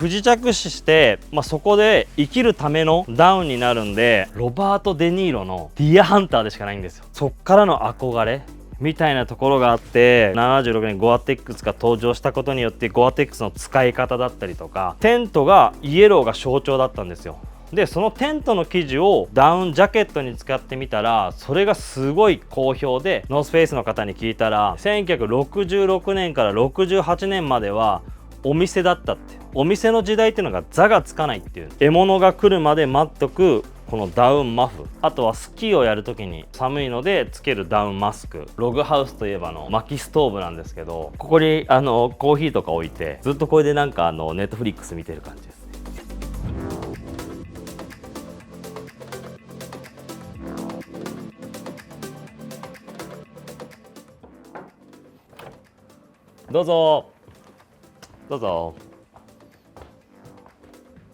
不時着して、そこで生きるためのダウンになるんで、ロバート・デ・ニーロのディアハンターでしかないんですよ。そっからの憧れみたいなところがあって、76年ゴアテックスが登場したことによってゴアテックスの使い方だったりとか、テントがイエローが象徴だったんですよ。でそのテントの生地をダウンジャケットに使ってみたら、それがすごい好評で、ノースフェイスの方に聞いたら、1966年から68年まではお店だったって。お店の時代っていうのが座がつかないっていう、獲物が来るまで待っとくこのダウンマフ、あとはスキーをやるときに寒いのでつけるダウンマスク、ログハウスといえばの薪ストーブなんですけど、ここにコーヒーとか置いて、ずっとこれでなんかネットフリックス見てる感じですね。どうぞどうぞ。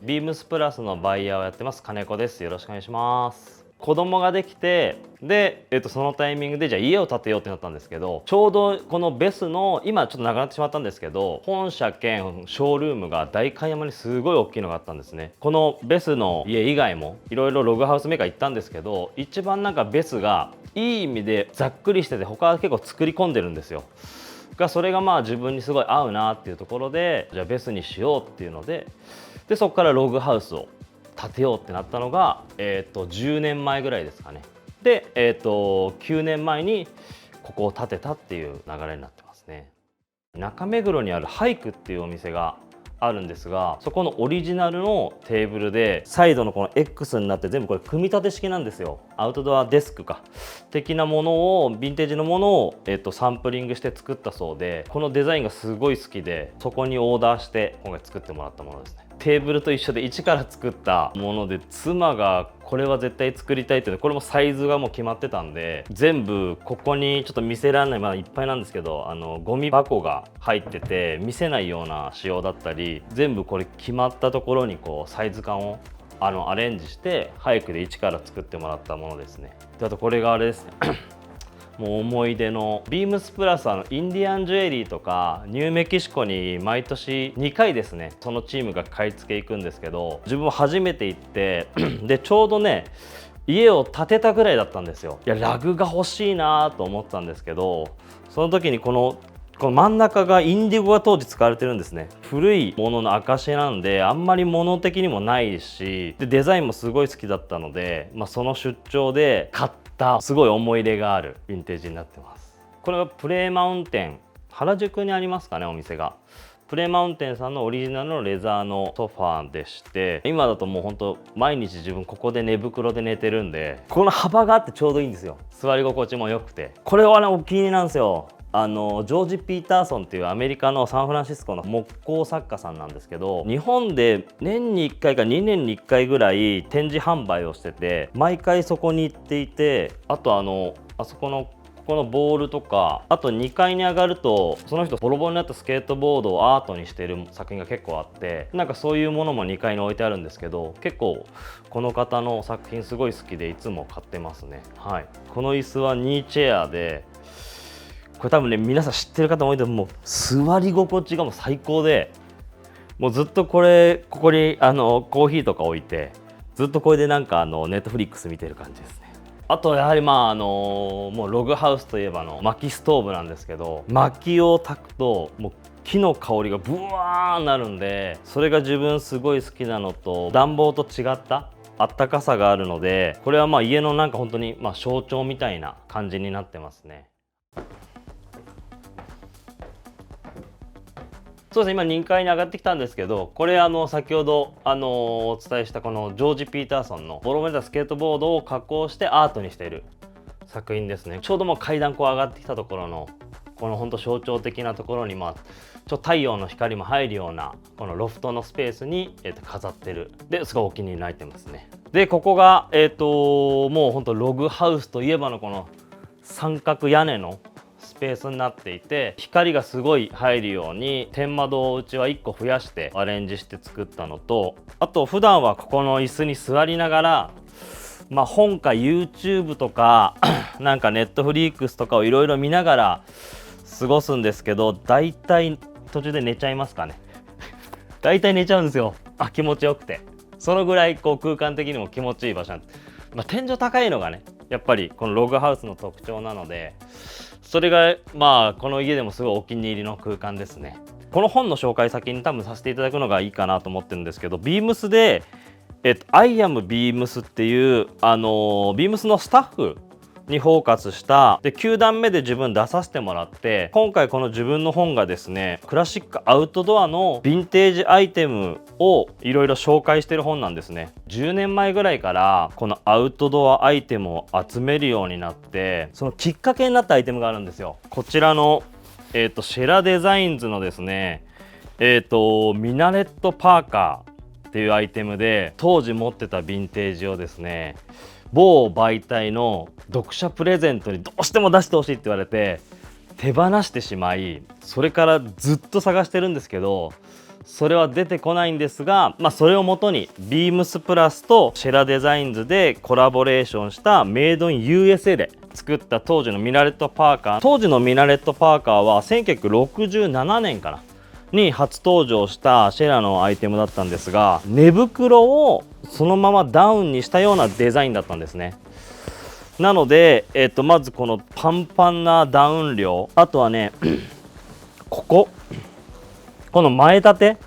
ビームスプラスのバイヤーをやってます金子です。よろしくお願いします。子供ができて、で、そのタイミングでじゃあ家を建てようってなったんですけど、ちょうどこのベスの今ちょっとなくなってしまったんですけど、本社兼ショールームが代官山にすごい大きいのがあったんですね。このベスの家以外もいろいろログハウスメーカー行ったんですけど、一番なんかベスがいい意味でざっくりしてて、他は結構作り込んでるんですよ。それが自分にすごい合うなっていうところで、じゃあベスにしようっていうので、そこからログハウスを建てようってなったのが、10年前ぐらいですかね。で、9年前にここを建てたっていう流れになってますね。中目黒にあるハイクっていうお店があるんですが、そこのオリジナルのテーブルで、サイドのこの X になって全部これ組み立て式なんですよ。アウトドアデスクか的なものを、ヴィンテージのものを、サンプリングして作ったそうで、このデザインがすごい好きで、そこにオーダーして今回作ってもらったものですね。テーブルと一緒で一から作ったもので、妻がこれは絶対作りたいっていうので、これもサイズがもう決まってたんで、全部ここにちょっと見せられない、いっぱいなんですけど、ゴミ箱が入ってて見せないような仕様だったり、全部これ決まったところにこうサイズ感をアレンジしてハイクで一から作ってもらったものですね。であとこれがあれですねもう思い出のビームスプラスインディアンジュエリーとかニューメキシコに毎年2回ですね、そのチームが買い付け行くんですけど、自分も初めて行ってでちょうどね家を建てたぐらいだったんですよ。いやラグが欲しいなと思ったんですけど、その時にこの真ん中がインディゴが当時使われてるんですね。古いものの証なんで、あんまり物的にもないですし、でデザインもすごい好きだったので、その出張で買ったすごい思い入れがあるヴィンテージになってます。これはプレイマウンテン、原宿にありますかね、お店が。プレイマウンテンさんのオリジナルのレザーのソファーでして、今だともうほんと毎日自分ここで寝袋で寝てるんで、この幅があってちょうどいいんですよ。座り心地も良くて、これはねお気に入りなんですよ。ジョージ・ピーターソンっていうアメリカのサンフランシスコの木工作家さんなんですけど、日本で年に1回か2年に1回ぐらい展示販売をしてて、毎回そこに行っていて、あとあそこのこのボールとか、あと2階に上がるとその人ボロボロになったスケートボードをアートにしている作品が結構あって、なんかそういうものも2階に置いてあるんですけど、結構この方の作品すごい好きでいつも買ってますね。はい、この椅子はニーチェアで、これ多分ね皆さん知ってる方も多いと思う。もう座り心地がもう最高で、もうずっとここにコーヒーとか置いて、ずっとこれでなんかネットフリックス見てる感じですね。あとやはりもうログハウスといえばの薪ストーブなんですけど、薪を焚くともう木の香りがブワーなるんで、それが自分すごい好きなのと、暖房と違ったあったかさがあるので、これは家のなんか本当に象徴みたいな感じになってますね。そうですね、今2階に上がってきたんですけど、これ先ほどお伝えしたこのジョージ・ピーターソンのボロボロになったスケートボードを加工してアートにしている作品ですね。ちょうどもう階段こう上がってきたところのこの本当象徴的なところにちょっと太陽の光も入るようなこのロフトのスペースに、飾ってる。ですごいお気に入りになってますね。でここがもう本当ログハウスといえばのこの三角屋根のスペースになっていて、光がすごい入るように天窓をうちは1個増やしてアレンジして作ったのと、あと普段はここの椅子に座りながら本か YouTube とかなんか Netflix とかをいろいろ見ながら過ごすんですけど、だいたい途中で寝ちゃいますかね大体寝ちゃうんですよ。気持ちよくて、そのぐらいこう空間的にも気持ちいい場所なんです。天井高いのがねやっぱりこのログハウスの特徴なので、それがこの家でもすごいお気に入りの空間ですね。この本の紹介先に多分させていただくのがいいかなと思ってるんですけど、ビームスでI am Beams っていうビームスのスタッフにフォーカスしたで9段目で自分出させてもらって、今回この自分の本がですねクラシックアウトドアのヴィンテージアイテムをいろいろ紹介してる本なんですね。10年前ぐらいからこのアウトドアアイテムを集めるようになって、そのきっかけになったアイテムがあるんですよ。こちらの、シェラデザインズのですねミナレットパーカーっていうアイテムで、当時持ってたヴィンテージをですね某媒体の読者プレゼントにどうしても出してほしいって言われて手放してしまい、それからずっと探してるんですけどそれは出てこないんですが、それをもとにビームスプラスとシェラデザインズでコラボレーションしたメイドイン USA で作った当時のミナレットパーカー。当時のミナレットパーカーは1967年かなに初登場したシェラのアイテムだったんですが、寝袋をそのままダウンにしたようなデザインだったんですね。なので、まずこのパンパンなダウン量、あとはねこの前立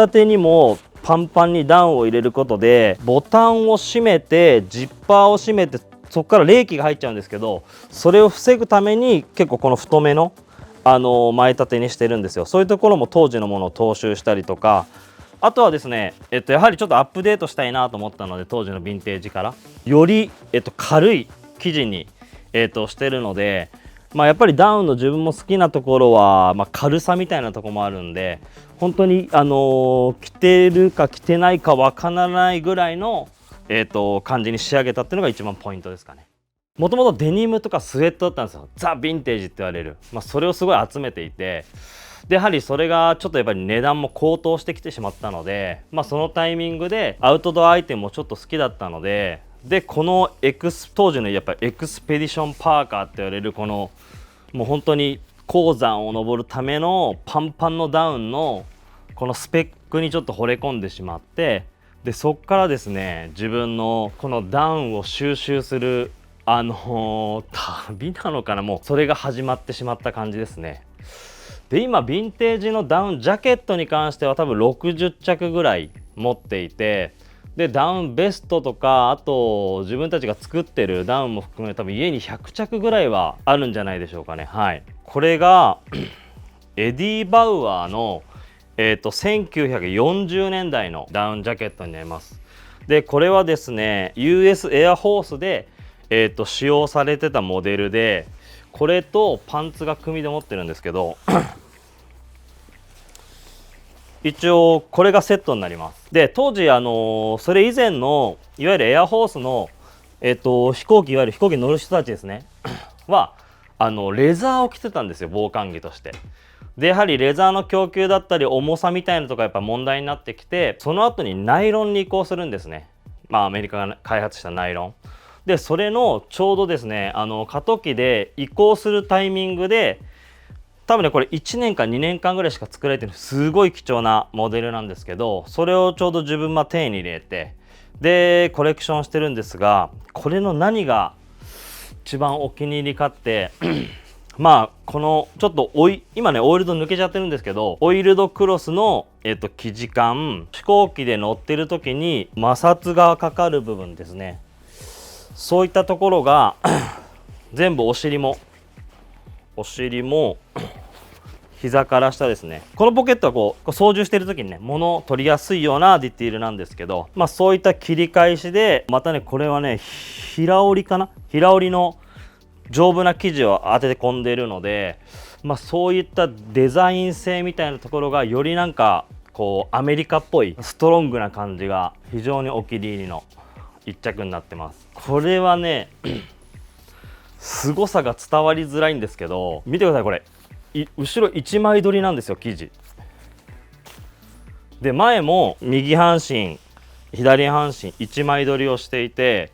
てにもパンパンにダウンを入れることで、ボタンを閉めてジッパーを閉めてそこから冷気が入っちゃうんですけど、それを防ぐために結構この太めの前立てにしてるんですよ。そういうところも当時のものを踏襲したりとか、あとはですね、やはりちょっとアップデートしたいなと思ったので、当時のヴィンテージからより、軽い生地に、してるので、やっぱりダウンの自分も好きなところは、軽さみたいなところもあるんで、本当に、着てるか着てないかわからないぐらいの、感じに仕上げたっていうのが一番ポイントですかね。もともとデニムとかスウェットだったんですよ。ザ・ヴィンテージって言われる、それをすごい集めていて、でやはりそれがちょっとやっぱり値段も高騰してきてしまったので、そのタイミングでアウトドアアイテムもちょっと好きだったので、この当時のやっぱりエクスペディションパーカーって言われるこのもう本当に高山を登るためのパンパンのダウンのこのスペックにちょっと惚れ込んでしまって、でそっからですね自分のこのダウンを収集する旅なのかな、もうそれが始まってしまった感じですね。で今ヴィンテージのダウンジャケットに関しては多分60着ぐらい持っていて、でダウンベストとかあと自分たちが作ってるダウンも含め多分家に100着ぐらいはあるんじゃないでしょうかね。はい、これがエディ・バウアーの、1940年代のダウンジャケットになります。でこれはですね US エアフォースで、使用されてたモデルで、これとパンツが組で持ってるんですけど一応これがセットになります。で当時それ以前のいわゆるエアフォースの、飛行機、いわゆる飛行機に乗る人たちですねはレザーを着てたんですよ、防寒着として。でやはりレザーの供給だったり重さみたいなとかやっぱ問題になってきて、その後にナイロンに移行するんですね。アメリカが開発したナイロンで、それのちょうどですね過渡期で移行するタイミングで、多分ねこれ1年か2年間ぐらいしか作られてるすごい貴重なモデルなんですけど、それをちょうど自分手に入れてでコレクションしてるんですが、これの何が一番お気に入りかってこのちょっと今ねオイルド抜けちゃってるんですけど、オイルドクロスの生地感、飛行機で乗ってる時に摩擦がかかる部分ですね、そういったところが全部お尻も膝から下ですね。このポケットはこう操縦している時にね物を取りやすいようなディティールなんですけど、そういった切り返しでまたねこれはね平織りかな、平織りの丈夫な生地を当てて込んでいるので、そういったデザイン性みたいなところがよりなんかこうアメリカっぽいストロングな感じが非常にお気に入りの一着になってます。これはね凄さが伝わりづらいんですけど、見てください、これ後ろ1枚取りなんですよ、生地で。前も右半身左半身1枚取りをしていて、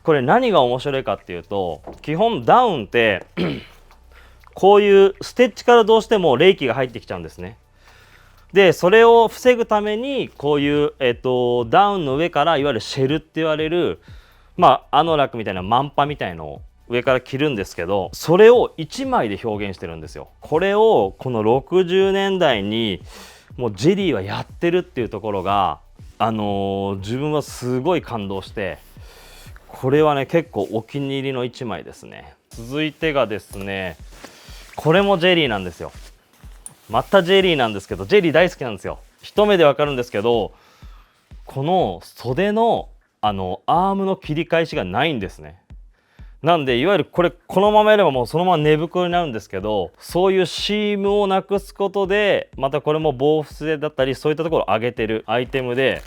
これ何が面白いかっていうと、基本ダウンってこういうステッチからどうしても冷気が入ってきちゃうんですね。でそれを防ぐためにこういう、ダウンの上からいわゆるシェルって言われるアノラックみたいなマンパみたいのを上から着るんですけど、それを1枚で表現してるんですよ。これをこの60年代にもうジェリーはやってるっていうところが、自分はすごい感動して、これはね結構お気に入りの1枚ですね。続いてがですね、これもジェリーなんですよ。またジェリーなんですけど、ジェリー大好きなんですよ。一目でわかるんですけど、この袖のアームの切り返しがないんですね。なんでいわゆるこのままやればもうそのまま寝袋になるんですけど、そういうシームをなくすことで、またこれも防腐性だったりそういったところを上げてるアイテムで、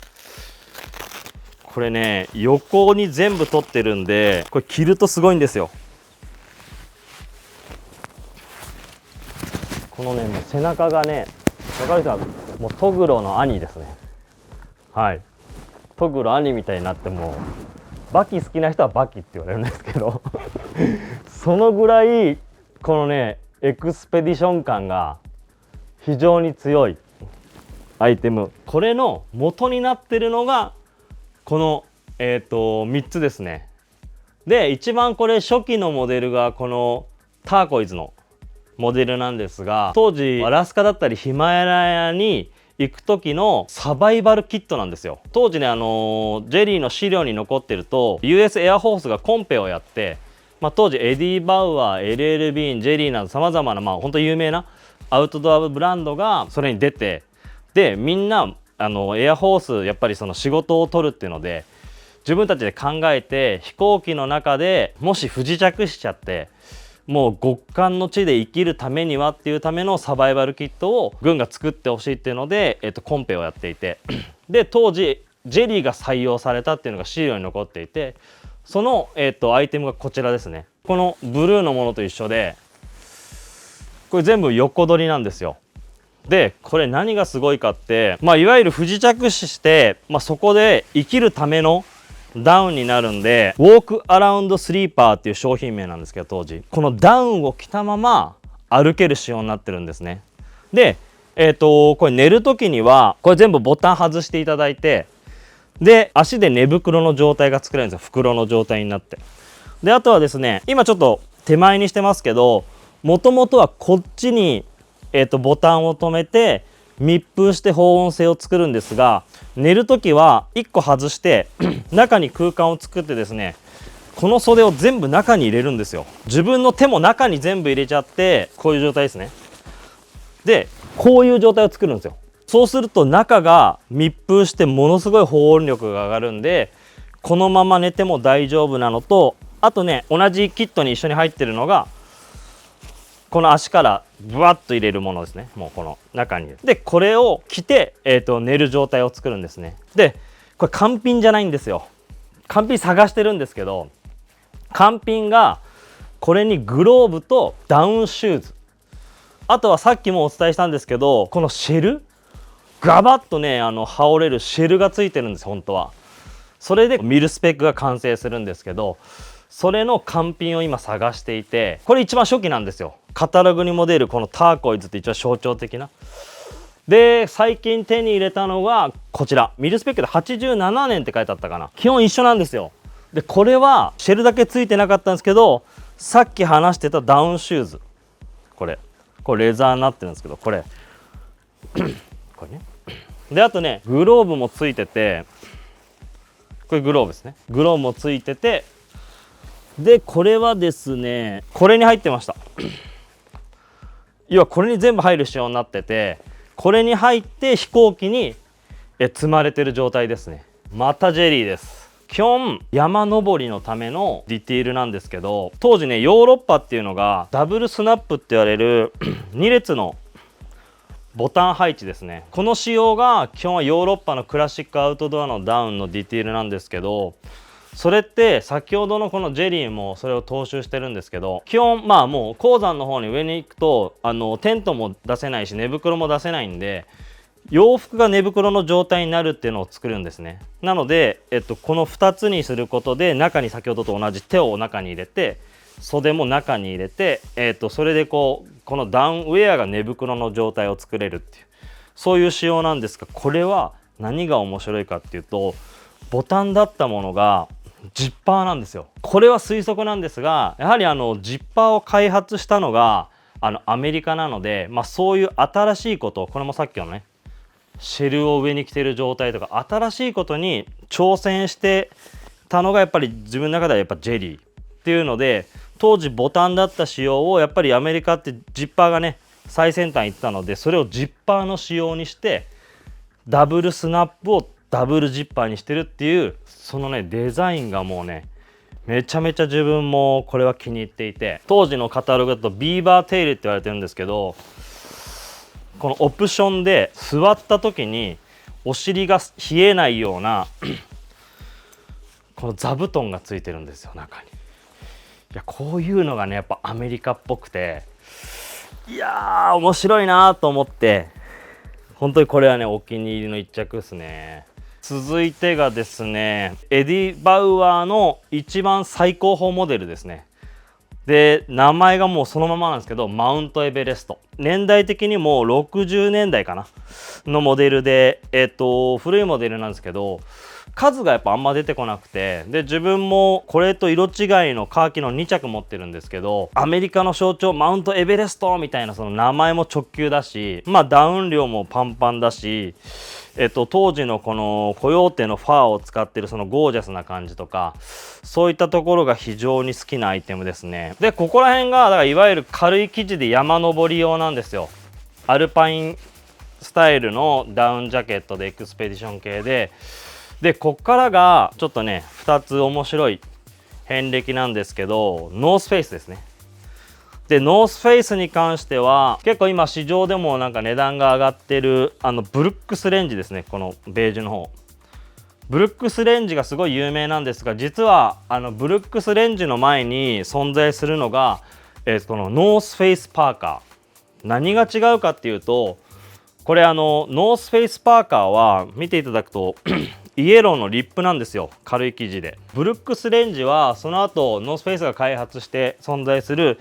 これね横に全部取ってるんで、これ着るとすごいんですよ。このねもう背中がね、分かる人はもうトグロの兄ですね。はい、トグロ兄みたいになって、もうバキ好きな人はバキって言われるんですけどそのぐらいこのねエクスペディション感が非常に強いアイテム。これの元になってるのがこの3つですね。で一番これ初期のモデルがこのターコイズのモデルなんですが、当時アラスカだったりヒマラヤに行く時のサバイバルキットなんですよ。当時ねジェリーの資料に残ってると US エアフォースがコンペをやって、当時エディ・バウアー、LL ビーン、ジェリーなどさまざまな本当有名なアウトドアブランドがそれに出て、でみんなエアフォースやっぱりその仕事を取るっていうので自分たちで考えて、飛行機の中でもし不時着しちゃってもう極寒の地で生きるためにはっていうためのサバイバルキットを軍が作ってほしいっていうので、コンペをやっていてで当時ジェリーが採用されたっていうのが資料に残っていて、その、アイテムがこちらですね。このブルーのものと一緒で、これ全部横取りなんですよ。でこれ何がすごいかって、いわゆる不時着して、そこで生きるためのダウンになるんで、ウォークアラウンドスリーパーっていう商品名なんですけど、当時このダウンを着たまま歩ける仕様になってるんですね。でこれ寝る時にはこれ全部ボタン外していただいて、で足で寝袋の状態が作れるんですよ。袋の状態になって、であとはですね、今ちょっと手前にしてますけど、もともとはこっちに、ボタンを止めて密封して保温性を作るんですが、寝る時は1個外して中に空間を作ってですね、この袖を全部中に入れるんですよ。自分の手も中に全部入れちゃって、こういう状態ですね。でこういう状態を作るんですよ。そうすると中が密封してものすごい保温力が上がるんで、このまま寝ても大丈夫なのと、あとね同じキットに一緒に入ってるのがこの足からブワッと入れるものですね。もうこの中にでこれを着て、寝る状態を作るんですね。でこれ完品じゃないんですよ。完品探してるんですけど、完品がこれにグローブとダウンシューズ、あとはさっきもお伝えしたんですけど、このシェルガバッとね羽織れるシェルがついてるんです本当は。それでミルスペックが完成するんですけど、それの完品を今探していて、これ一番初期なんですよ。カタログにも出るこのターコイズって一番象徴的な。で最近手に入れたのがこちら、ミルスペックで87年って書いてあったかな。基本一緒なんですよ。でこれはシェルだけついてなかったんですけど、さっき話してたダウンシューズ、これレザーになってるんですけど、これこれね。であとねグローブもついてて、これグローブですね。グローブもついてて、でこれはですねこれに入ってました要はこれに全部入る仕様になってて、これに入って飛行機に積まれてる状態ですね。またジェリーです。基本山登りのためのディティールなんですけど、当時ねヨーロッパっていうのがダブルスナップって言われる2列のボタン配置ですね。この仕様が基本はヨーロッパのクラシックアウトドアのダウンのディティールなんですけど、それって先ほどのこのジェリーもそれを踏襲してるんですけど、基本もう鉱山の方に上に行くとテントも出せないし寝袋も出せないんで、洋服が寝袋の状態になるっていうのを作るんですね。なので、この2つにすることで中に先ほどと同じ手を中に入れて袖も中に入れて、それでこのダウンウェアが寝袋の状態を作れるっていう、そういう仕様なんですが、これは何が面白いかっていうと、ボタンだったものがジッパーなんですよ。これは推測なんですが、やはりジッパーを開発したのがアメリカなので、そういう新しいこと、これもさっきのねシェルを上に着てる状態とか新しいことに挑戦してたのがやっぱり自分の中ではやっぱジェリーっていうので、当時ボタンだった仕様をやっぱりアメリカってジッパーがね最先端行ったので、それをジッパーの仕様にしてダブルスナップをダブルジッパーにしてるっていう、そのねデザインがもうねめちゃめちゃ自分もこれは気に入っていて、当時のカタログだとビーバーテイルって言われてるんですけど、このオプションで座った時にお尻が冷えないようなこの座布団がついてるんですよ、中に。いや、こういうのがねやっぱアメリカっぽくて、いやー面白いなと思って、本当にこれはねお気に入りの一着ですね。続いてがですね、エディ・バウアーの一番最高峰モデルですね。で、名前がもうそのままなんですけど、マウントエベレスト。年代的にも60年代かなのモデルで、古いモデルなんですけど、数がやっぱあんま出てこなくて、で自分もこれと色違いのカーキの2着持ってるんですけど、アメリカの象徴マウントエベレストみたいなその名前も直球だし、ダウン量もパンパンだし、当時のこのコヨーテのファーを使ってるそのゴージャスな感じとか、そういったところが非常に好きなアイテムですね。でここら辺がだからいわゆる軽い生地で山登り用なんですよ。アルパインスタイルのダウンジャケットでエクスペディション系で、こっからがちょっとね2つ面白い遍歴なんですけど、ノースフェイスですね。でノースフェイスに関しては結構今市場でもなんか値段が上がってるブルックスレンジですね。このベージュの方、ブルックスレンジがすごい有名なんですが、実はブルックスレンジの前に存在するのが、このノースフェイスパーカー。何が違うかっていうと、これノースフェイスパーカーは見ていただくとイエローのリップなんですよ、軽い生地で。ブルックスレンジはその後ノースフェイスが開発して存在する、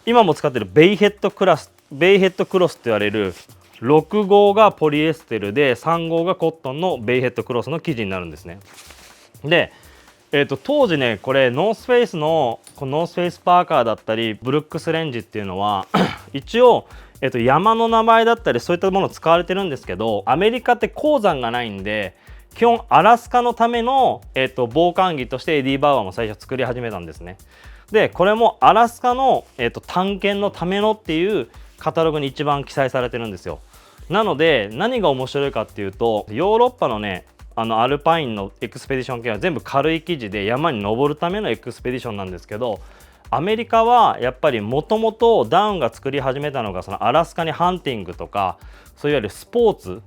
今も使ってるベイヘッドクロスって言われる6号がポリエステルで3号がコットンのベイヘッドクロスの生地になるんですね。で、当時ねこれノースフェイスのこのノースフェイスパーカーだったりブルックスレンジっていうのは一応山の名前だったりそういったもの使われてるんですけど、アメリカって鉱山がないんで基本アラスカのための、防寒着としてエディ・バウアーも最初作り始めたんですね。でこれもアラスカの、探検のためのっていうカタログに一番記載されてるんですよ。なので何が面白いかっていうと、ヨーロッパのねアルパインのエクスペディション系は全部軽い生地で山に登るためのエクスペディションなんですけど、アメリカはやっぱりもともとダウンが作り始めたのがそのアラスカにハンティングとか、そういわゆるスポーツ、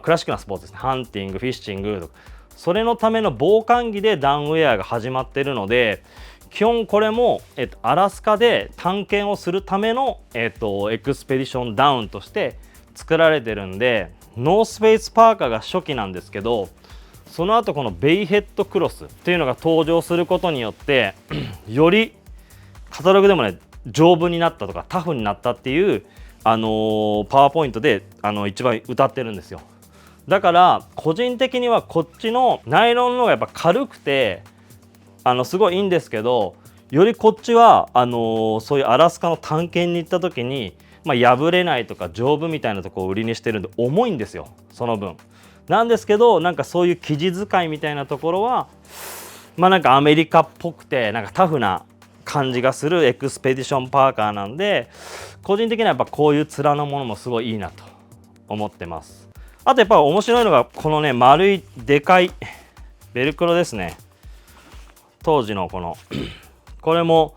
クラシックなスポーツですね、ハンティングフィッシングとか、それのための防寒着でダウンウェアが始まってるので、基本これも、アラスカで探検をするための、エクスペディションダウンとして作られてるんで、ノースフェイスパーカーが初期なんですけど、その後このベイヘッドクロスっていうのが登場することによってよりカタログでもね丈夫になったとかタフになったっていう、パワーポイントで一番歌ってるんですよ。だから個人的にはこっちのナイロンの方がやっぱ軽くてすごいいいんですけど、よりこっちはそういうアラスカの探検に行った時に、破れないとか丈夫みたいなところを売りにしてるんで重いんですよ、その分。なんですけどなんかそういう生地使いみたいなところはなんかアメリカっぽくてなんかタフな感じがするエクスペディションパーカーなんで、個人的にはやっぱこういう面のものもすごいいいなと思ってます。あとやっぱ面白いのがこのね丸いでかいベルクロですね。当時のこれも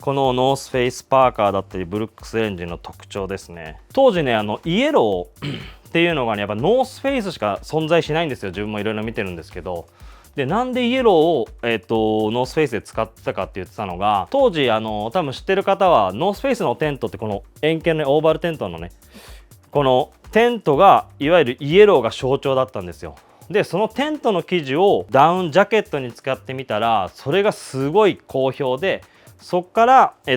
このノースフェイスパーカーだったりブルックスレンジの特徴ですね。当時ねイエローっていうのがねやっぱノースフェイスしか存在しないんですよ。自分もいろいろ見てるんですけど、でなんでイエローを、ノースフェイスで使ってたかって言ってたのが、当時多分知ってる方はノースフェイスのテントってこの円形のオーバルテントのねこのテントがいわゆるイエローが象徴だったんですよ。でそのテントの生地をダウンジャケットに使ってみたらそれがすごい好評で、そっから、イ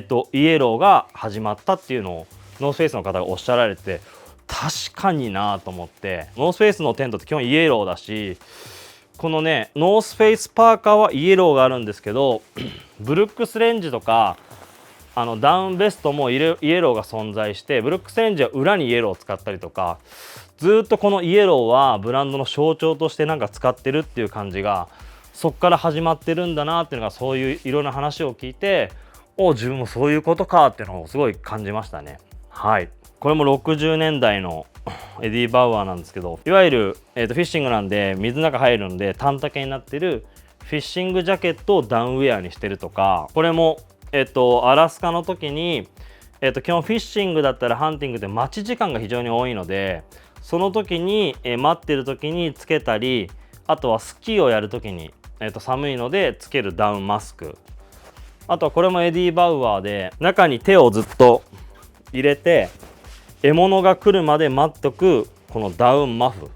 エローが始まったっていうのをノースフェイスの方がおっしゃられて、確かになと思って、ノースフェイスのテントって基本イエローだし、このねノースフェイスパーカーはイエローがあるんですけどブルックスレンジとかダウンベストもイエローが存在して、ブルックスレンジは裏にイエローを使ったりとか、ずっとこのイエローはブランドの象徴としてなんか使ってるっていう感じがそっから始まってるんだなっていうのが、そういういろんな話を聞いて、自分もそういうことかっていうのをすごい感じましたね。はい、これも60年代のエディ・バウアーなんですけど、いわゆる、フィッシングなんで水の中入るんで短丈になってるフィッシングジャケットをダウンウェアにしてるとか、これも、アラスカの時に、基本フィッシングだったらハンティングで待ち時間が非常に多いので、その時に、待ってる時につけたり、あとはスキーをやる時に、寒いのでつけるダウンマスク、あとはこれもエディ・バウアーで中に手をずっと入れて獲物が来るまで待っとくこのダウンマフ、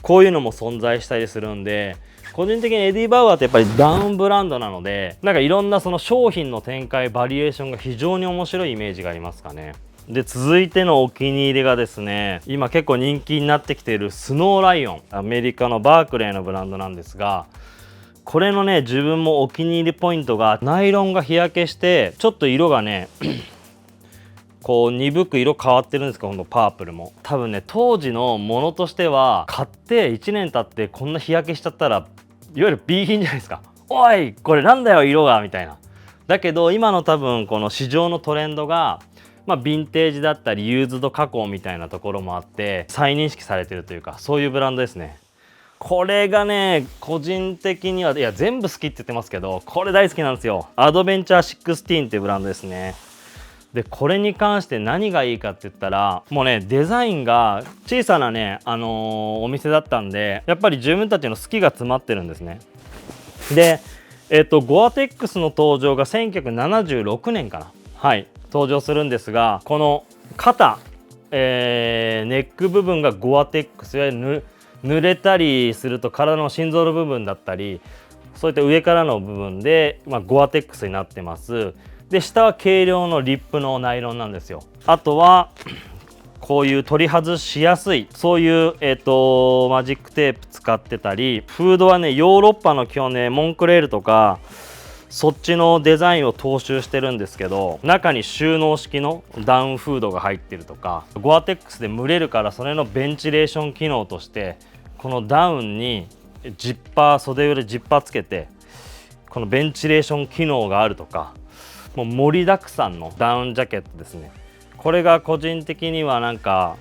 こういうのも存在したりするんで、個人的にエディ・バウアーってやっぱりダウンブランドなので、なんかいろんなその商品の展開バリエーションが非常に面白いイメージがありますかね。で続いてのお気に入りがですね、今結構人気になってきているスノーライオン、アメリカのバークレーのブランドなんですが、これのね自分もお気に入りポイントが、ナイロンが日焼けしてちょっと色がねこう鈍く色変わってるんですか、このパープルも。多分ね当時のものとしては、買って1年経ってこんな日焼けしちゃったらいわゆる B 品じゃないですか。おいこれなんだよ色がみたいな。だけど今の多分この市場のトレンドが、ヴィンテージだったりユーズド加工みたいなところもあって再認識されてるというか、そういうブランドですね。これがね個人的には、いや全部好きって言ってますけど、これ大好きなんですよ。アドベンチャー16っていうブランドですね。でこれに関して何がいいかって言ったら、もうねデザインが小さなね、お店だったんで、やっぱり自分たちの好きが詰まってるんですね。でゴアテックスの登場が1976年かな、はい登場するんですが、この肩、ネック部分がゴアテックス、いわゆる濡れたりすると体の心臓の部分だったり、そういった上からの部分で、ゴアテックスになってます。で下は軽量のリップのナイロンなんですよ。あとはこういう取り外しやすい、そういう、マジックテープ使ってたり、フードはねヨーロッパの基本ねモンクレールとかそっちのデザインを踏襲してるんですけど、中に収納式のダウンフードが入ってるとか、ゴアテックスで蒸れるからそれのベンチレーション機能としてこのダウンにジッパー、袖裏ジッパーつけてこのベンチレーション機能があるとか、もう盛りだくさんのダウンジャケットですね。これが個人的にはなんか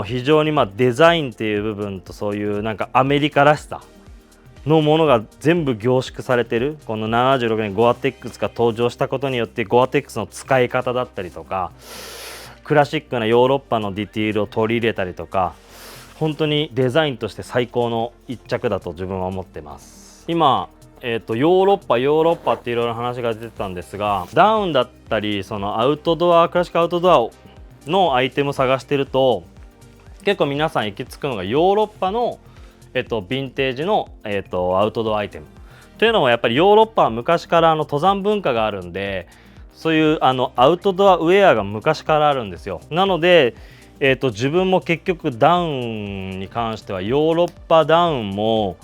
非常にデザインっていう部分と、そういうなんかアメリカらしさのものが全部凝縮されてる。この76年ゴアテックスが登場したことによって、ゴアテックスの使い方だったりとか、クラシックなヨーロッパのディティールを取り入れたりとか、本当にデザインとして最高の一着だと自分は思ってます。今ヨーロッパっていろいろ話が出てたんですが、ダウンだったりそのアウトドア、クラシックアウトドアのアイテムを探してると、結構皆さん行き着くのがヨーロッパのヴィンテージの、アウトドアアイテムというのも、やっぱりヨーロッパは昔から登山文化があるんで、そういうアウトドアウェアが昔からあるんですよ。なので、自分も結局ダウンに関してはヨーロッパダウンも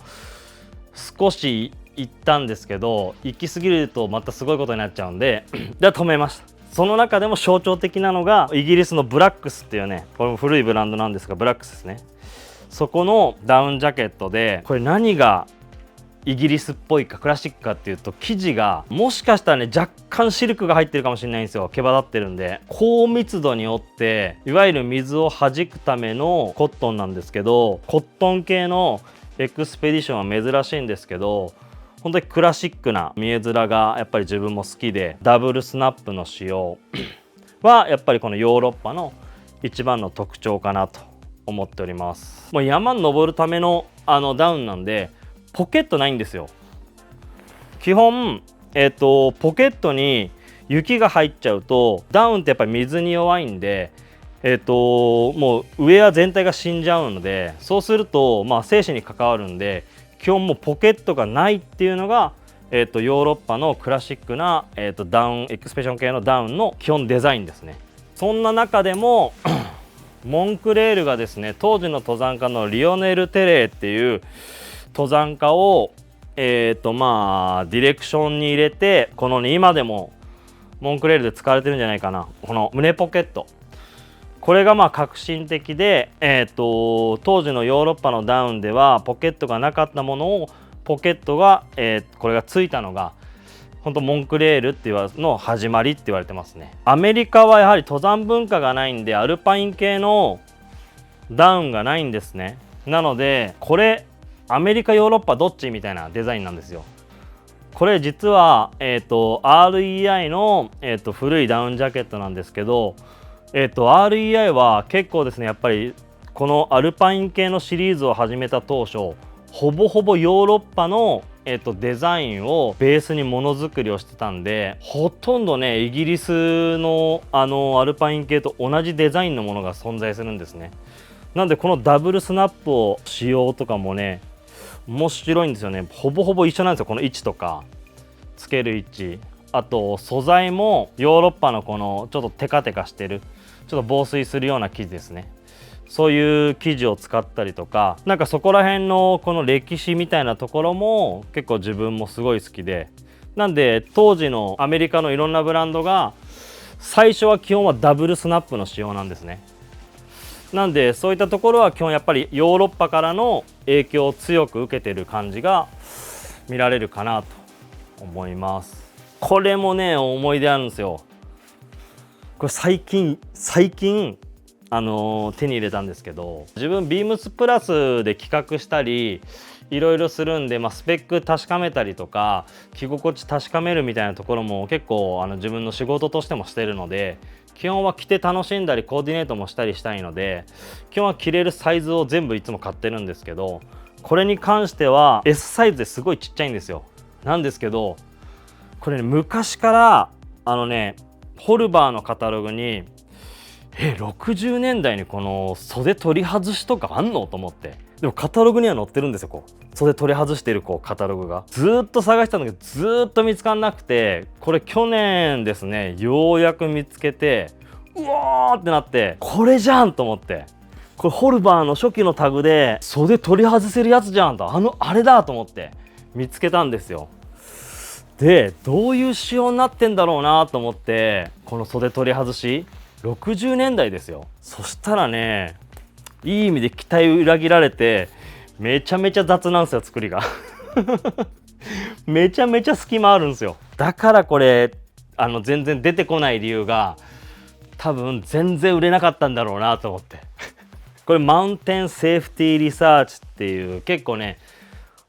少し行ったんですけど、行き過ぎるとまたすごいことになっちゃうんでで止めました。その中でも象徴的なのがイギリスのブラックスっていうね、これも古いブランドなんですが、ブラックスですね。そこのダウンジャケットで、これ何がイギリスっぽいかクラシックかっていうと、生地がもしかしたらね若干シルクが入ってるかもしれないんですよ。毛羽立ってるんで、高密度によっていわゆる水を弾くためのコットンなんですけど、コットン系のエクスペディションは珍しいんですけど、本当にクラシックな見え面がやっぱり自分も好きで、ダブルスナップの使用はやっぱりこのヨーロッパの一番の特徴かなと思っております。もう山に登るためのダウンなんでポケットないんですよ。基本ポケットに雪が入っちゃうと、ダウンってやっぱり水に弱いんで、もうウェア全体が死んじゃうので、そうすると生死に関わるんで、基本もうポケットがないっていうのが、ヨーロッパのクラシックな、ダウンエクスペション系のダウンの基本デザインですね。そんな中でもモンクレールがですね、当時の登山家のリオネル・テレーっていう登山家をディレクションに入れて、このね、今でもモンクレールで使われてるんじゃないかな、この胸ポケット、これが革新的で、当時のヨーロッパのダウンではポケットがなかったものをポケットが、これがついたのが本当モンクレールっていうの始まりって言われてますね。アメリカはやはり登山文化がないんでアルパイン系のダウンがないんですね。なのでこれアメリカヨーロッパどっちみたいなデザインなんですよ。これ実は、REI の、古いダウンジャケットなんですけど、REI は結構ですね、やっぱりこのアルパイン系のシリーズを始めた当初ほぼほぼヨーロッパの、デザインをベースにものづくりをしてたんで、ほとんどねイギリスのアルパイン系と同じデザインのものが存在するんですね。なんでこのダブルスナップを使用とかもね面白いんですよね。ほぼほぼ一緒なんですよ、この位置とかつける位置、あと素材もヨーロッパのこのちょっとテカテカしてるちょっと防水するような生地ですね。そういう生地を使ったりとか、なんかそこら辺のこの歴史みたいなところも結構自分もすごい好きで、なんで当時のアメリカのいろんなブランドが最初は基本はダブルスナップの仕様なんですね。なんでそういったところは基本やっぱりヨーロッパからの影響を強く受けてる感じが見られるかなと思います。これもね思い出あるんですよ。これ最近手に入れたんですけど、自分ビームスプラスで企画したりいろいろするんで、スペック確かめたりとか着心地確かめるみたいなところも結構自分の仕事としてもしてるので、基本は着て楽しんだりコーディネートもしたりしたいので、基本は着れるサイズを全部いつも買ってるんですけど、これに関しては S サイズですごいちっちゃいんですよ。なんですけどこれね、昔からホルバーのカタログに60年代にこの袖取り外しとかあんのと思って、でもカタログには載ってるんですよ。こう袖取り外してるカタログがずーっと探したんだけどずーっと見つからなくて、これ去年ですねようやく見つけて、うわーってなって、これじゃんと思って、これホルバーの初期のタグで袖取り外せるやつじゃんと、あれだと思って見つけたんですよ。でどういう仕様になってんだろうなと思って、この袖取り外し60年代ですよ。そしたらね、いい意味で期待を裏切られて、めちゃめちゃ雑なんですよ、作りがめちゃめちゃ隙間あるんですよ。だからこれ全然出てこない理由が多分全然売れなかったんだろうなと思ってこれマウンテンセーフティーリサーチっていう結構ね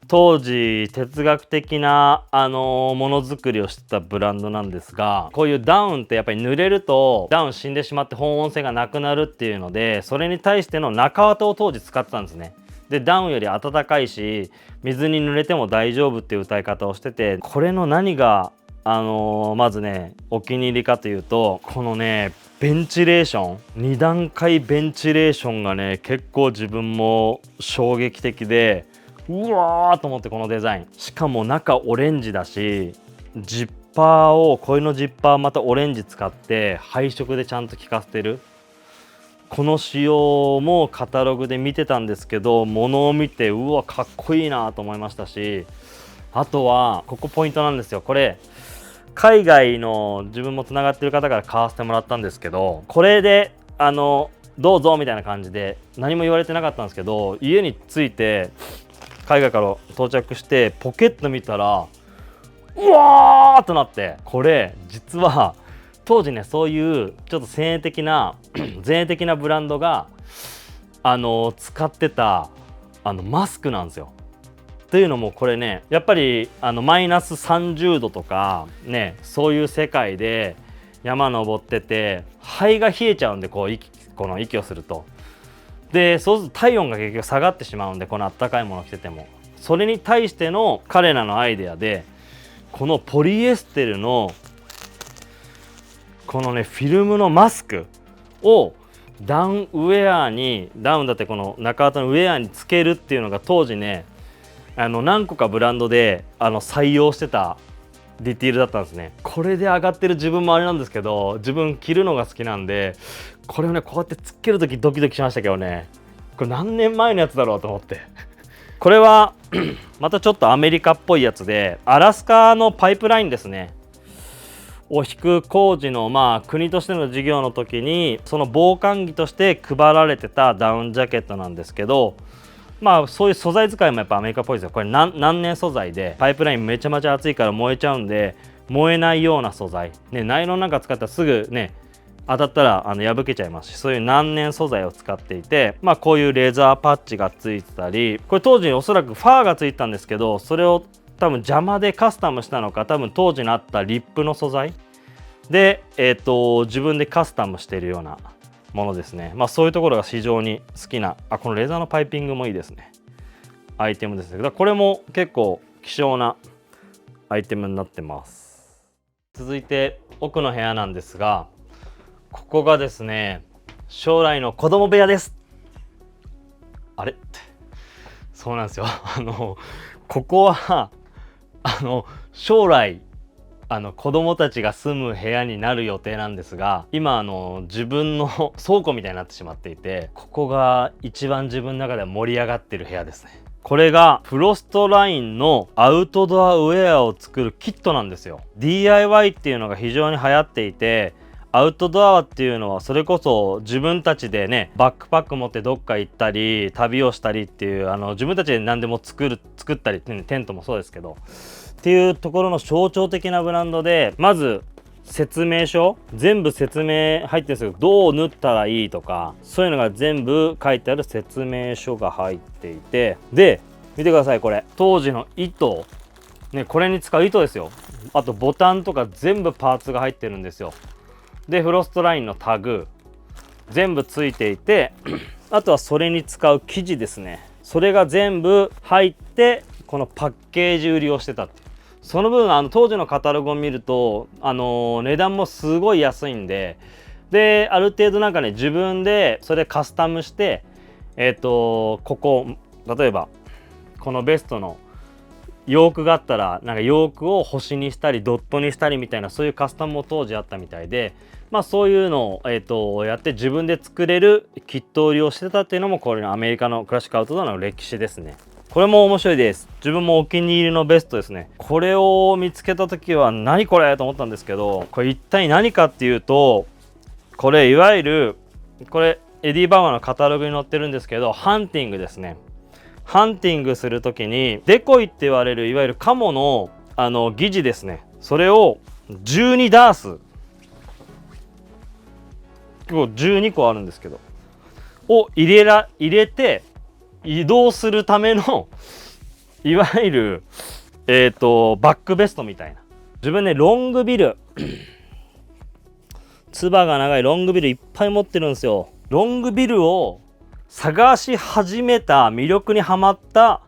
当時哲学的なものづくりをしてたブランドなんですが、こういうダウンってやっぱり濡れるとダウン死んでしまって保温性がなくなるっていうので、それに対しての中綿を当時使ってたんですね。でダウンより暖かいし水に濡れても大丈夫っていう歌い方をしてて、これの何がまずねお気に入りかというと、このねベンチレーション2段階ベンチレーションがね結構自分も衝撃的で、うわーと思って、このデザインしかも中オレンジだし、ジッパーをこれのジッパーまたオレンジ使って配色でちゃんと効かせてる。この仕様もカタログで見てたんですけど、物を見てうわかっこいいなと思いましたし、あとはここポイントなんですよ。これ海外の自分もつながってる方から買わせてもらったんですけど、これでどうぞみたいな感じで何も言われてなかったんですけど、家に着いて海外から到着してポケット見たらうわーっとなって、これ実は当時ねそういうちょっと前衛的なブランドが使ってたマスクなんですよ。というのもこれねやっぱりマイナス30度とかね、そういう世界で山登ってて肺が冷えちゃうんで、この息をすると、でそうすると体温が結局下がってしまうんで、このあったかいものを着てても、それに対しての彼らのアイデアで、このポリエステルのこのねフィルムのマスクをダウンだってこの中綿のウェアにつけるっていうのが当時ね何個かブランドで採用してたディティールだったんですね。これで上がってる自分もあれなんですけど、自分着るのが好きなんで、これをねこうやってつける時ドキドキしましたけどね、これ何年前のやつだろうと思ってこれはまたちょっとアメリカっぽいやつで、アラスカのパイプラインですねを引く工事の国としての事業の時に、その防寒着として配られてたダウンジャケットなんですけど、そういう素材使いもやっぱアメリカっぽいですよ。これ何年素材で、パイプラインめちゃめちゃ熱いから燃えちゃうんで、燃えないような素材、ね、ナイロンなんか使ったらすぐね当たったら破けちゃいますし、そういう何年素材を使っていて、こういうレザーパッチがついてたり、これ当時おそらくファーがついてたんですけど、それを多分邪魔でカスタムしたのか、多分当時のあったリップの素材で、自分でカスタムしているようなものですね。そういうところが非常に好きな、このレザーのパイピングもいいですね、アイテムですけど、これも結構希少なアイテムになってます。続いて奥の部屋なんですが、ここがですね将来の子供部屋です。あれそうなんですよここは将来子供たちが住む部屋になる予定なんですが、今自分の倉庫みたいになってしまっていて、ここが一番自分の中では盛り上がってる部屋ですね。これがフロストラインのアウトドアウェアを作るキットなんですよ。 DIY っていうのが非常に流行っていて、アウトドアっていうのはそれこそ自分たちでねバックパック持ってどっか行ったり旅をしたりっていう自分たちで何でも作ったり、ね、テントもそうですけどっていうところの象徴的なブランドで、まず説明書全部説明入ってるんですけど、どう縫ったらいいとかそういうのが全部書いてある説明書が入っていて、で見てください、これ当時の糸ね、これに使う糸ですよ。あとボタンとか全部パーツが入ってるんですよ。でフロストラインのタグ全部ついていてあとはそれに使う生地ですね、それが全部入ってこのパッケージ売りをしてたっていう。その分当時のカタログを見ると値段もすごい安いんで、ある程度なんかね自分でそれカスタムしてここ例えばこのベストのヨークがあったらなんかヨークを星にしたりドットにしたりみたいな、そういうカスタムも当時あったみたいで、そういうのを、やって自分で作れるキット売りをしてたっていうのもこれのアメリカのクラシックアウトドアの歴史ですね。これも面白いです。自分もお気に入りのベストですね。これを見つけた時は何これと思ったんですけど、これ一体何かっていうと、これいわゆるこれエディ・バウアーのカタログに載ってるんですけど、ハンティングですね。ハンティングする時にデコイって言われるいわゆるカモの疑似ですね、それを12ダース結構12個あるんですけどを入れて移動するためのいわゆるバックベストみたいな。自分ねロングビルつばが長いロングビルいっぱい持ってるんですよ。ロングビルを探し始めた魅力にはまった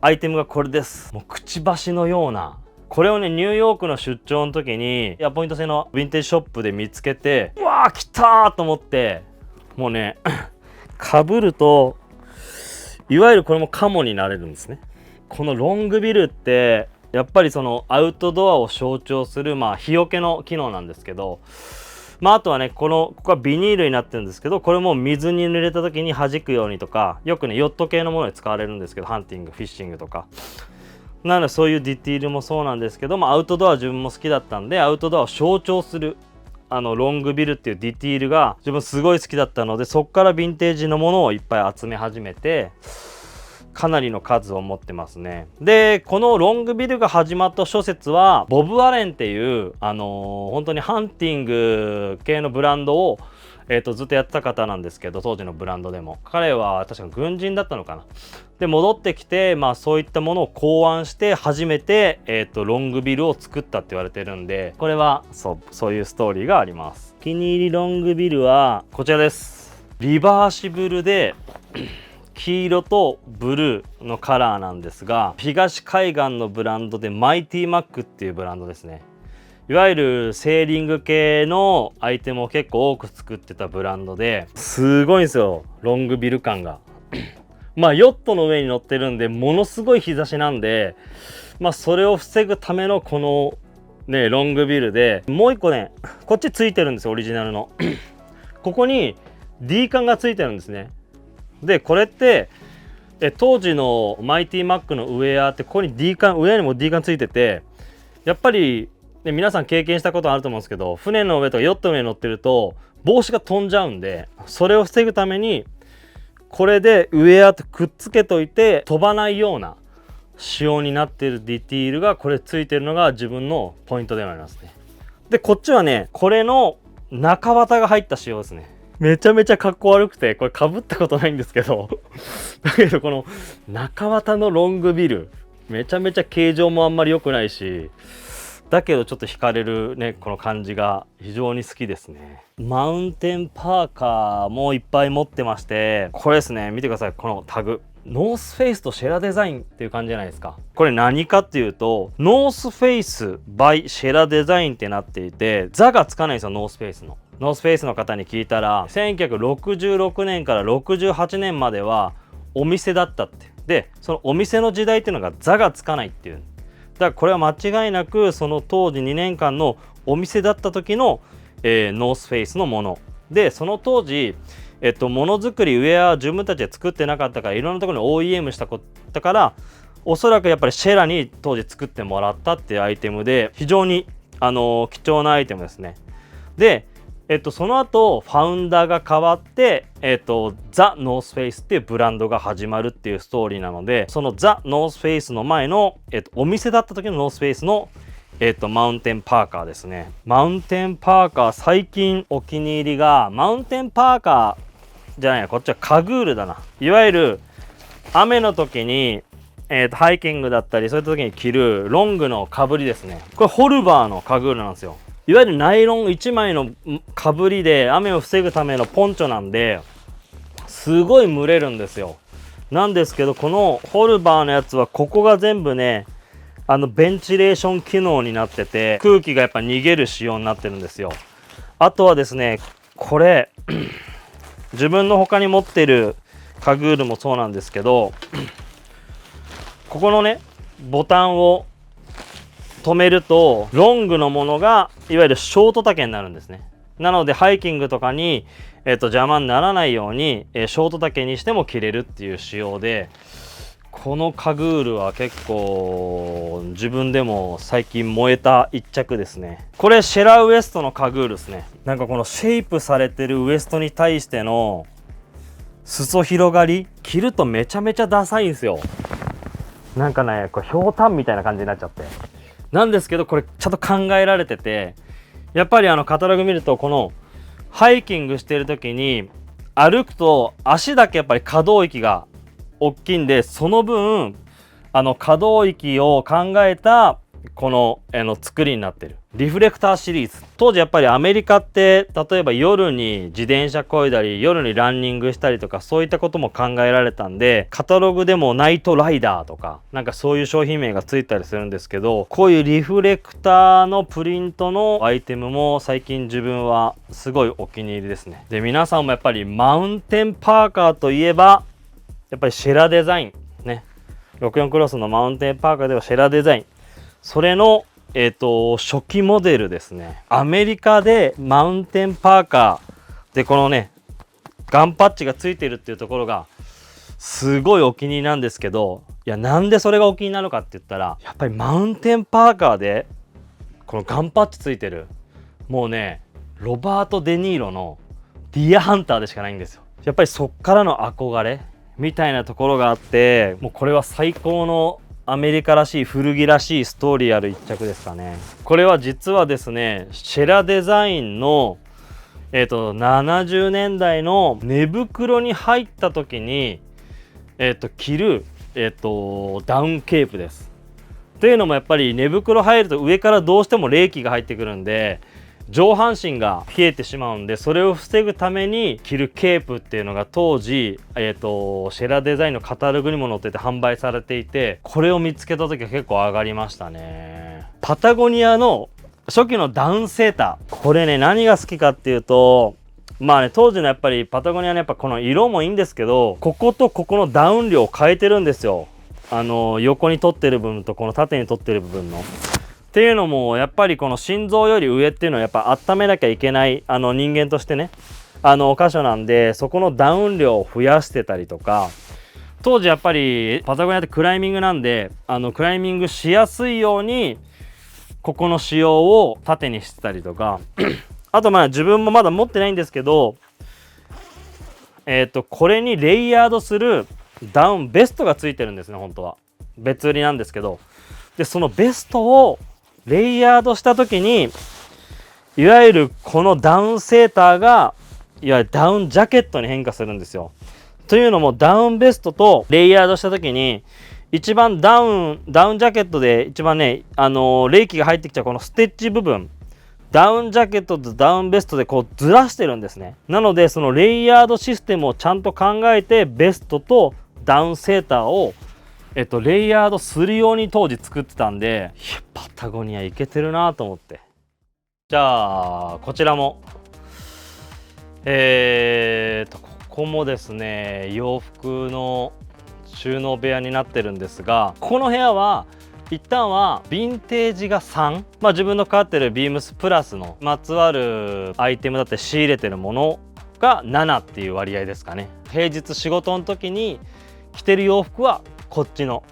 アイテムがこれです。もうくちばしのような、これをねニューヨークの出張の時にポイント制のヴィンテージショップで見つけて、うわー来たーと思って、もうねかぶるといわゆるこれもカモになれるんですね。このロングビルってやっぱりそのアウトドアを象徴する日よけの機能なんですけど、あとはねここはビニールになってるんですけど、これも水に濡れた時に弾くようにとか、よくねヨット系のものに使われるんですけど、ハンティングフィッシングとかなのでそういうディティールもそうなんですけど、アウトドア自分も好きだったんで、アウトドアを象徴するロングビルっていうディティールが自分すごい好きだったので、そこからヴィンテージのものをいっぱい集め始めてかなりの数を持ってますね。でこのロングビルが始まった諸説はボブ・アレンっていう本当にハンティング系のブランドをずっとやってた方なんですけど、当時のブランドでも彼は確か軍人だったのかな。で戻ってきてそういったものを考案して初めて、ロングビルを作ったって言われてるんで、これはそういうストーリーがあります。お気に入りロングビルはこちらです。リバーシブルで黄色とブルーのカラーなんですが、東海岸のブランドでマイティマックっていうブランドですね。いわゆるセーリング系のアイテムを結構多く作ってたブランドで、すごいんですよロングビル感がヨットの上に乗ってるんでものすごい日差しなんで、それを防ぐためのこのねロングビルで、もう一個ねこっちついてるんですよ、オリジナルのここに D カンがついてるんですね。でこれって当時のマイティマックのウェアってここに D カン、上にも D カンついてて、やっぱり、ね、皆さん経験したことあると思うんですけど、船の上とかヨットの上に乗ってると帽子が飛んじゃうんで、それを防ぐためにこれでウェアとくっつけといて飛ばないような仕様になっているディティールがこれついてるのが自分のポイントでもありますね。でこっちはねこれの中綿が入った仕様ですね。めちゃめちゃかっこ悪くてこれかぶったことないんですけどだけどこの中綿のロングビルめちゃめちゃ形状もあんまり良くないし、だけどちょっと惹かれるねこの感じが非常に好きですね。マウンテンパーカーもいっぱい持ってまして、これですね見てください、このタグノースフェイスとシェラデザインっていう感じじゃないですか。これ何かっていうとノースフェイス by シェラデザインってなっていて、座がつかないんですよ。ノースフェイスの方に聞いたら1966年から68年まではお店だったって。でそのお店の時代っていうのが座がつかないっていう、だからこれは間違いなくその当時2年間のお店だった時の、ノースフェイスのもので、その当時ものづくりウェアは自分たちで作ってなかったからいろんなところに OEM したことから、おそらくやっぱりシェラに当時作ってもらったっていうアイテムで非常に貴重なアイテムですね。でその後ファウンダーが変わってザ・ノースフェイスっていうブランドが始まるっていうストーリーなので、そのザ・ノースフェイスの前の、お店だった時のノースフェイスのマウンテンパーカーですね。マウンテンパーカー最近お気に入りがマウンテンパーカーじゃないや、こっちはカグールだな。いわゆる雨の時にハイキングだったりそういった時に着るロングのかぶりですね。これホルバーのカグールなんですよ。いわゆるナイロン1枚のかぶりで雨を防ぐためのポンチョなんですごい蒸れるんですよ。なんですけどこのホルバーのやつはここが全部ねベンチレーション機能になってて空気がやっぱ逃げる仕様になってるんですよ。あとはですねこれ自分の他に持ってるカグールもそうなんですけどここのねボタンを止めるとロングのものがいわゆるショート丈になるんですね。なのでハイキングとかに、邪魔にならないように、ショート丈にしても着れるっていう仕様で、このカグールは結構自分でも最近燃えた一着ですね。これシェラウエストのカグールですね。なんかこのシェイプされてるウエストに対しての裾広がり着るとめちゃめちゃダサいんですよ。なんかねこれひょうたんみたいな感じになっちゃってなんですけど、これちゃんと考えられてて、やっぱりカタログ見るとこのハイキングしてる時に歩くと足だけやっぱり可動域が大きいんで、その分可動域を考えたこの作りになってるリフレクターシリーズ。当時やっぱりアメリカって例えば夜に自転車漕いだり夜にランニングしたりとかそういったことも考えられたんで、カタログでもナイトライダーとかなんかそういう商品名がついたりするんですけど、こういうリフレクターのプリントのアイテムも最近自分はすごいお気に入りですね。で皆さんもやっぱりマウンテンパーカーといえばやっぱりシェラデザインね。64クロスのマウンテンパーカーではシェラデザイン、それの初期モデルですね。アメリカでマウンテンパーカーでこのねガンパッチがついてるっていうところがすごいお気に入りなんですけど、いやなんでそれがお気に入りなのかって言ったら、やっぱりマウンテンパーカーでこのガンパッチついてるもうねロバート・デ・ニーロのディアハンターでしかないんですよ。やっぱりそっからの憧れみたいなところがあって、もうこれは最高のアメリカらしい古着らしいストーリーある一着ですかね。これは実はですねシェラデザインの70年代の寝袋に入った時に着るダウンケープです。というのもやっぱり寝袋入ると上からどうしても冷気が入ってくるんで上半身が冷えてしまうんで、それを防ぐために着るケープっていうのが当時シェラデザインのカタログにも載ってて販売されていて、これを見つけた時は結構上がりましたね。パタゴニアの初期のダウンセーター、これね何が好きかっていうと、まあね当時のやっぱりパタゴニアのやっぱこの色もいいんですけど、こことここのダウン量を変えてるんですよ。横に取ってる部分とこの縦に取ってる部分のっていうのもやっぱりこの心臓より上っていうのはやっぱ温めなきゃいけない人間としてね箇所なんで、そこのダウン量を増やしてたりとか、当時やっぱりパタゴニアってクライミングなんでクライミングしやすいようにここの仕様を縦にしてたりとかあと自分もまだ持ってないんですけど、これにレイヤードするダウンベストがついてるんですね。本当は別売りなんですけど、でそのベストをレイヤードした時にいわゆるこのダウンセーターがいわゆるダウンジャケットに変化するんですよ。というのもダウンベストとレイヤードした時に一番ダウンジャケットで一番ね冷気が入ってきちゃうこのステッチ部分、ダウンジャケットとダウンベストでこうずらしてるんですね。なのでそのレイヤードシステムをちゃんと考えてベストとダウンセーターをレイヤードするように当時作ってたんで、いやパタゴニアいけてるなと思って。じゃあこちらもここもですね洋服の収納部屋になってるんですが、ここの部屋は一旦はヴィンテージが3、自分の飼ってるビームスプラスのまつわるアイテムだって仕入れてるものが7っていう割合ですかね。平日仕事の時に着てる洋服はこっちの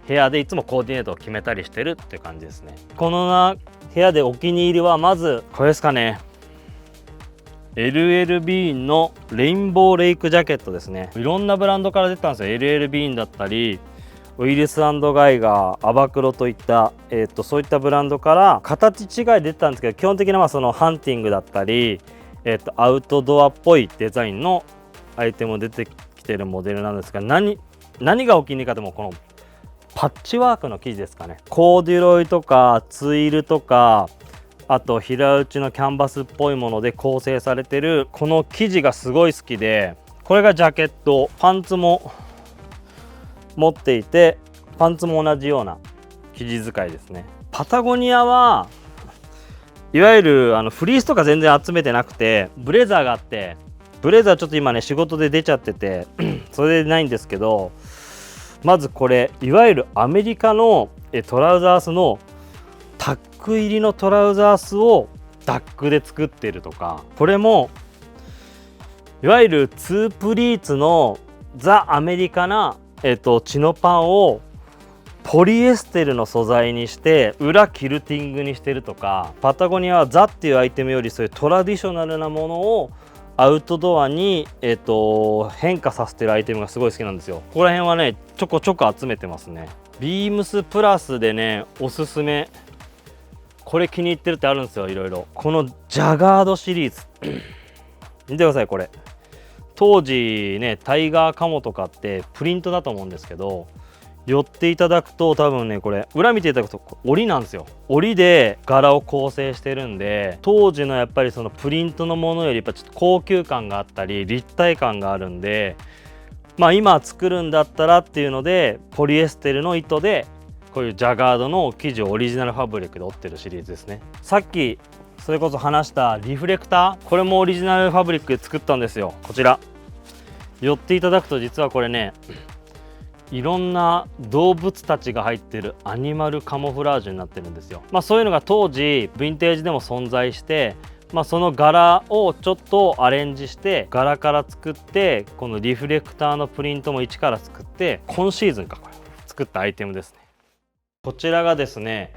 部屋でいつもコーディネートを決めたりしてるっていう感じですね。この部屋でお気に入りはまずこれですかね。LL ビーンのレインボーレイクジャケットですね。いろんなブランドから出てたんですよ。LL ビーンだったりウィルス&ガイガー、アバクロといった、そういったブランドから形違い出てたんですけど、基本的にはそのハンティングだったり、アウトドアっぽいデザインのアイテム出てきてるモデルなんですが、何がお気に入りかでもこのパッチワークの生地ですかね。コーデュロイとかツイルとか、あと平打ちのキャンバスっぽいもので構成されてるこの生地がすごい好きで、これがジャケット、パンツも持っていて、パンツも同じような生地使いですね。パタゴニアはいわゆるフリースとか全然集めてなくて、ブレザーがあって、ブレザーちょっと今ね仕事で出ちゃっててそれでないんですけど、まずこれいわゆるアメリカのトラウザースのタック入りのトラウザースをダックで作ってるとか、これもいわゆるツープリーツのザ・アメリカなチノパンをポリエステルの素材にして裏キルティングにしてるとか、パタゴニアはザっていうアイテムよりそういうトラディショナルなものをアウトドアに、変化させてるアイテムがすごい好きなんですよ。ここら辺はねちょこちょこ集めてますね。ビームスプラスでねおすすめ、これ気に入ってるってあるんですよ。いろいろこのジャガードシリーズ見てください。これ当時ねタイガーカモとかってプリントだと思うんですけど、寄っていただくと多分ねこれ裏見ていただくと織なんですよ。織で柄を構成してるんで、当時のやっぱりそのプリントのものよりやっぱちょっと高級感があったり立体感があるんで、今作るんだったらっていうのでポリエステルの糸でこういうジャガードの生地をオリジナルファブリックで織ってるシリーズですね。さっきそれこそ話したリフレクター、これもオリジナルファブリックで作ったんですよ。こちら寄っていただくと実はこれねいろんな動物たちが入ってるアニマルカモフラージュになってるんですよ。そういうのが当時ヴィンテージでも存在して、その柄をちょっとアレンジして柄から作って、このリフレクターのプリントも一から作って、今シーズンかこれ作ったアイテムですね。こちらがですね、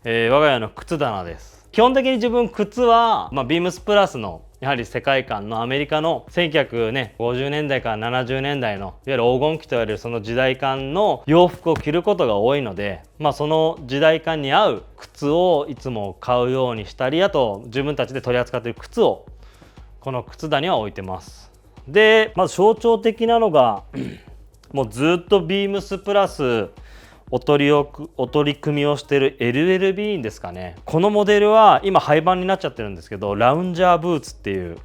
我が家の靴棚です。基本的に自分靴は、ビームスプラスのやはり世界観のアメリカの1950年代から70年代のいわゆる黄金期と言われるその時代感の洋服を着ることが多いので、その時代感に合う靴をいつも買うようにしたり、あと自分たちで取り扱っている靴をこの靴棚には置いてます。でまず象徴的なのがもうずっとビームスプラスお取り組みをしている LL ビーンですかね。このモデルは今廃盤になっちゃってるんですけど、ラウンジャーブーツっていう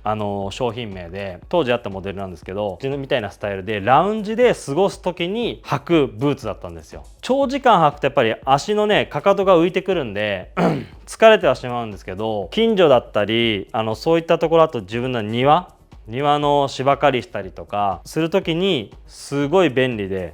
商品名で当時あったモデルなんですけど、みたいなスタイルでラウンジで過ごす時に履くブーツだったんですよ。長時間履くとやっぱり足のねかかとが浮いてくるんで疲れてはしまうんですけど、近所だったりそういったところ、あと自分の庭庭の芝刈りしたりとかする時にすごい便利で、いわ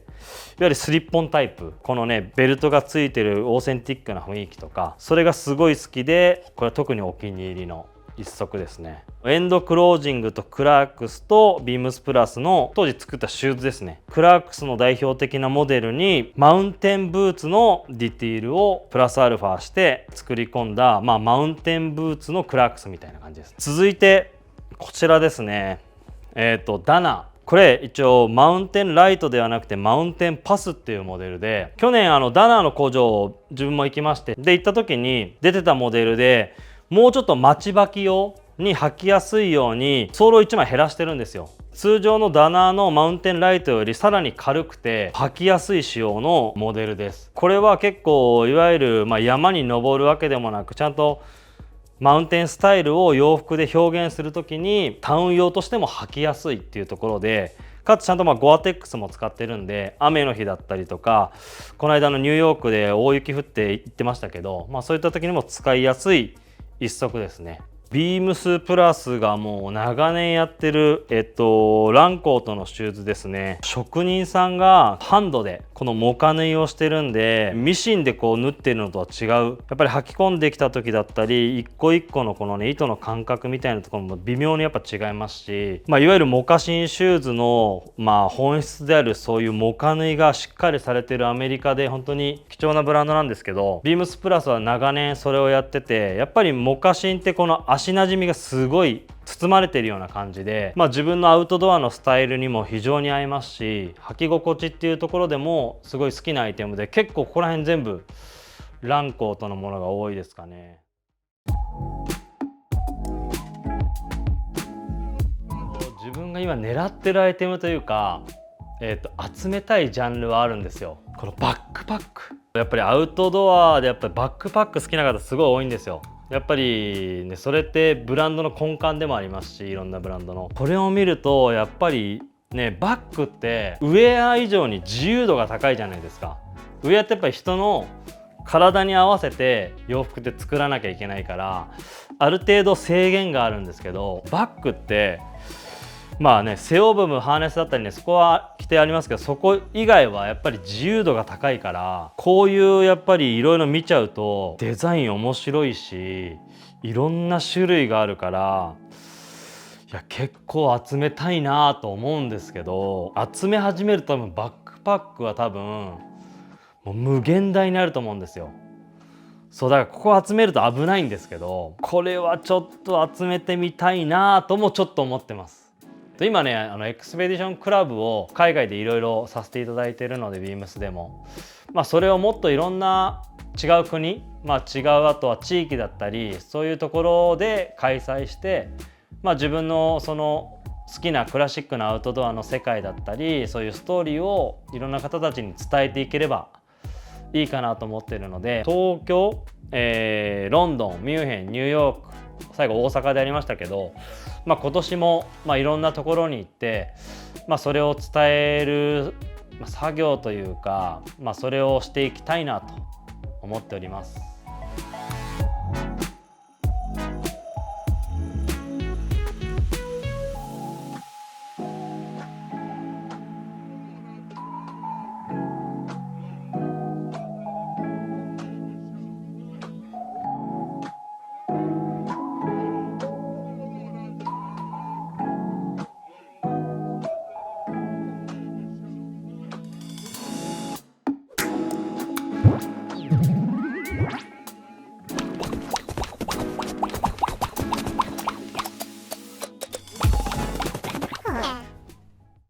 ゆるスリッポンタイプ、このねベルトがついてるオーセンティックな雰囲気とか、それがすごい好きで、これは特にお気に入りの一足ですね。エンドクロージングとクラークスとビームスプラスの当時作ったシューズですね。クラークスの代表的なモデルにマウンテンブーツのディティールをプラスアルファして作り込んだ、マウンテンブーツのクラークスみたいな感じです。続いてこちらですね。ダナ、これ一応マウンテンライトではなくてマウンテンパスっていうモデルで、去年ダナの工場自分も行きまして、で行った時に出てたモデルで、もうちょっと待ち履き用に履きやすいようにソールを1枚減らしてるんですよ。通常のダナーのマウンテンライトよりさらに軽くて履きやすい仕様のモデルです。これは結構いわゆる、山に登るわけでもなく、ちゃんとマウンテンスタイルを洋服で表現する時にタウン用としても履きやすいっていうところで、かつちゃんとゴアテックスも使ってるんで、雨の日だったりとか、この間のニューヨークで大雪降って行ってましたけど、そういった時にも使いやすい一足ですね。ビームスプラスがもう長年やってる、ランコートのシューズですね。職人さんがハンドでこのモカ縫いをしてるんで、ミシンでこう縫ってるのとは違う、やっぱり履き込んできた時だったり、一個一個のこのね糸の感覚みたいなところも微妙にやっぱ違いますし、いわゆるモカシンシューズの本質であるそういうモカ縫いがしっかりされてるアメリカで本当に貴重なブランドなんですけど、ビームスプラスは長年それをやってて、やっぱりモカシンってこの足なじみがすごい包まれてるような感じで、自分のアウトドアのスタイルにも非常に合いますし、履き心地っていうところでもすごい好きなアイテムで、結構ここら辺全部ランコートのものが多いですかね。自分が今狙ってるアイテムというか、集めたいジャンルはあるんですよ。このバックパック、やっぱりアウトドアでやっぱりバックパック好きな方すごい多いんですよ。やっぱりね、それってブランドの根幹でもありますし、いろんなブランドのこれを見るとやっぱりね、バッグってウェア以上に自由度が高いじゃないですか。ウェアってやっぱり人の体に合わせて洋服って作らなきゃいけないから、ある程度制限があるんですけど、バッグって背負う部分ハーネスだったりね、そこは規定ありますけど、そこ以外はやっぱり自由度が高いから、こういうやっぱりいろいろ見ちゃうとデザイン面白いし、いろんな種類があるから、いや結構集めたいなと思うんですけど、集め始めると多分バックパックは多分もう無限大になると思うんですよ。そうだからここ集めると危ないんですけど、これはちょっと集めてみたいなともちょっと思ってます。今ねエクスペディションクラブを海外でいろいろさせていただいているので、ビームスでもそれをもっといろんな違う国、違うあとは地域だったり、そういうところで開催して、自分のその好きなクラシックなアウトドアの世界だったり、そういうストーリーをいろんな方たちに伝えていければいいかなと思っているので、東京、ロンドン、ミュンヘン、ニューヨーク、最後大阪でありましたけど、今年もいろんなところに行って、それを伝える作業というか、それをしていきたいなと思っております。